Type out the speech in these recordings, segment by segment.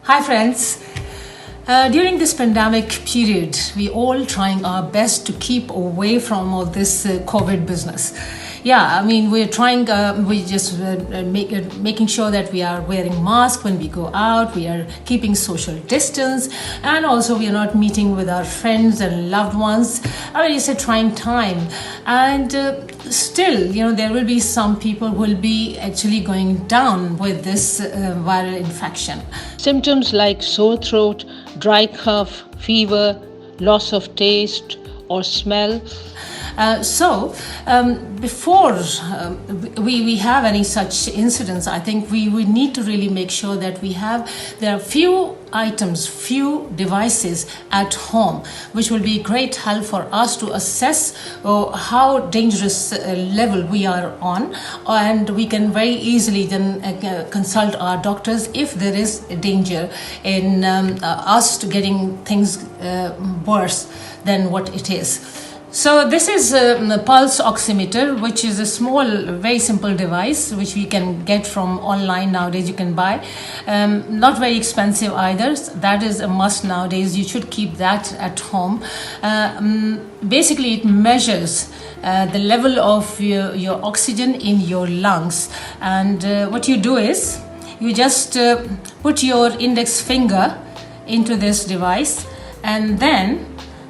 Hi friends. During this pandemic period, we all trying our best to keep away from all this COVID business. Yeah, I mean, we're trying, making sure that we are wearing masks when we go out, we are keeping social distance, and also we are not meeting with our friends and loved ones. I mean, it's a trying time. And still, there will be some people who will be actually going down with this viral infection. Symptoms like sore throat, dry cough, fever, loss of taste or smell. Before we have any such incidents, I think we need to really make sure that there are few items, few devices at home, which will be great help for us to assess how dangerous level we are on, and we can very easily then consult our doctors if there is a danger in us to getting things worse than what it is. So this is a pulse oximeter, which is a small, very simple device which we can get from online nowadays. You can buy, not very expensive either. That is a must nowadays. You should keep that at home. Basically, it measures the level of your oxygen in your lungs. And what you do is you just put your index finger into this device, and then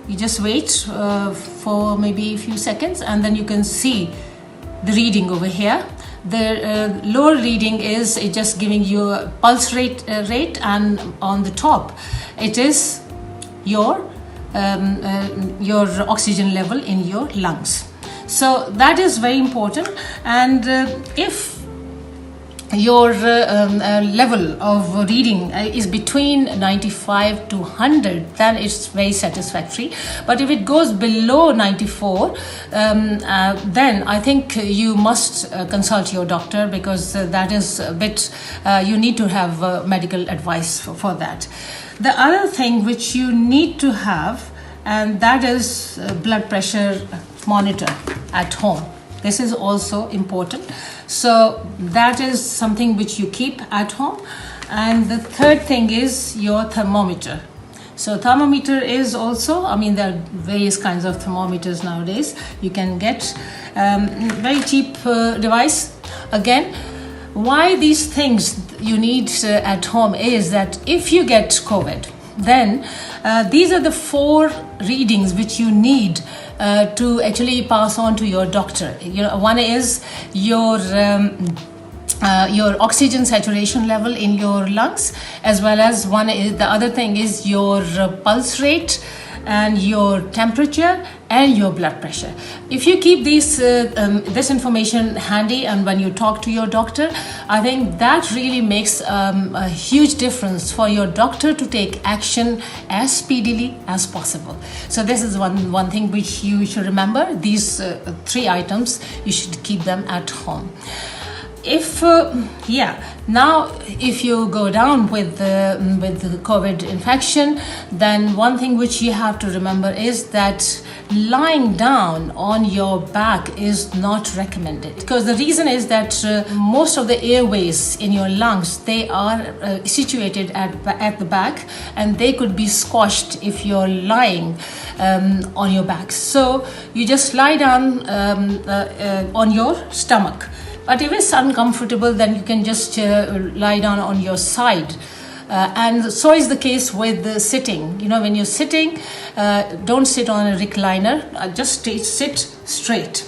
you just wait for maybe a few seconds, and then you can see the reading over here. The lower reading is just giving you a pulse rate, and on the top it is your oxygen level in your lungs. So that is very important. And if your level of reading is between 95 to 100, then it's very satisfactory. But if it goes below 94, then I think you must consult your doctor, because that is a bit, you need to have medical advice for that. The other thing which you need to have, and that is blood pressure monitor at home. This is also important. So that is something which you keep at home. And the third thing is your thermometer. So thermometer is also, I mean, there are various kinds of thermometers nowadays. You can get very cheap device. Again, why these things you need at home is that if you get COVID, then these are the 4 readings which you need to actually pass on to your doctor. One is your oxygen saturation level in your lungs, as well as the other thing is your pulse rate and your temperature and your blood pressure. If you keep this information handy, and when you talk to your doctor, I think that really makes a huge difference for your doctor to take action as speedily as possible. So this is one thing which you should remember. These 3 items, you should keep them at home. Now if you go down with the COVID infection, then one thing which you have to remember is that lying down on your back is not recommended, because the reason is that most of the airways in your lungs, they are situated at the back, and they could be squashed if you're lying on your back. So you just lie down on your stomach. But if it's uncomfortable, then you can just lie down on your side. And so is the case with sitting. When you're sitting, don't sit on a recliner, just sit straight.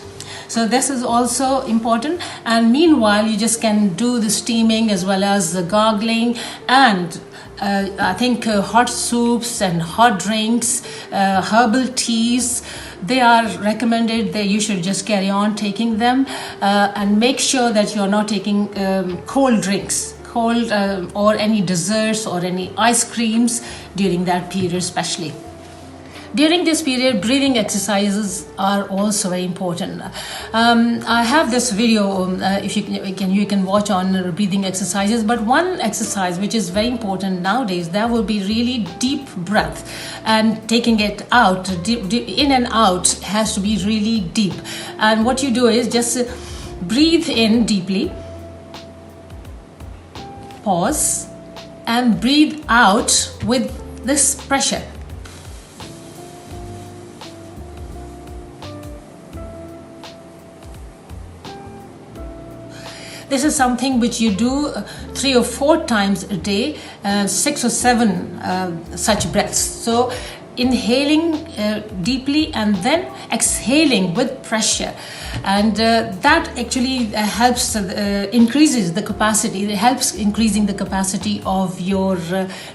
So this is also important. And meanwhile, you just can do the steaming as well as the gargling, and I think hot soups and hot drinks, herbal teas, they are recommended. That you should just carry on taking them, and make sure that you're not taking cold drinks, or any desserts or any ice creams during that period especially. During this period, breathing exercises are also very important. I have this video, if you can watch on breathing exercises. But one exercise which is very important nowadays, that will be really deep breath, and taking it out, in and out, has to be really deep. And what you do is just breathe in deeply, pause, and breathe out with this pressure. This is something which you do 3 or 4 times a day, 6 or 7 such breaths. So inhaling deeply and then exhaling with pressure, and that actually helps increases the capacity. It helps increasing the capacity of your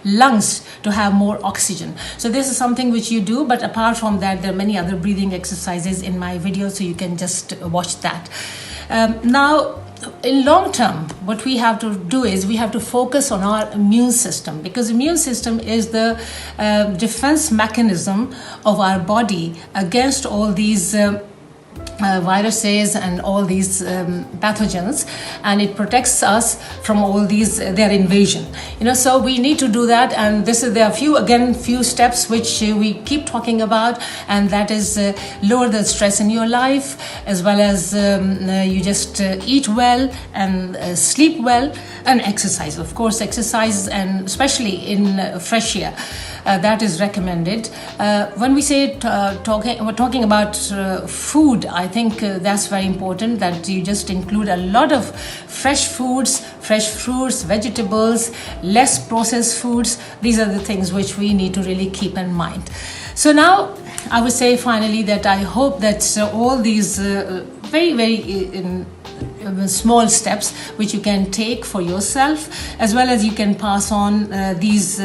lungs to have more oxygen. So this is something which you do, but apart from that, there are many other breathing exercises in my video, so you can just watch that. Now, in long term, what we have to do is we have to focus on our immune system, because immune system is the defense mechanism of our body against all these viruses and all these pathogens, and it protects us from all these their invasion. So we need to do that, and there are few steps which we keep talking about, and that is lower the stress in your life, as well as you just eat well and sleep well, and exercise. Of course, exercise, and especially in fresh air. That is recommended. When we say we're talking about food, I think that's very important, that you just include a lot of fresh foods, fresh fruits, vegetables, less processed foods. These are the things which we need to really keep in mind. So now I would say finally that I hope that all these very, very small steps which you can take for yourself, as well as you can pass on this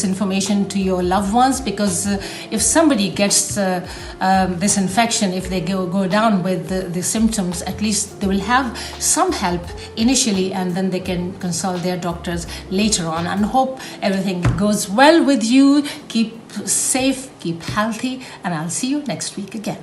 information to your loved ones, because if somebody gets this infection, if they go down with the symptoms, at least they will have some help initially, and then they can consult their doctors later on. And hope everything goes well with you. Keep safe, keep healthy, and I'll see you next week again.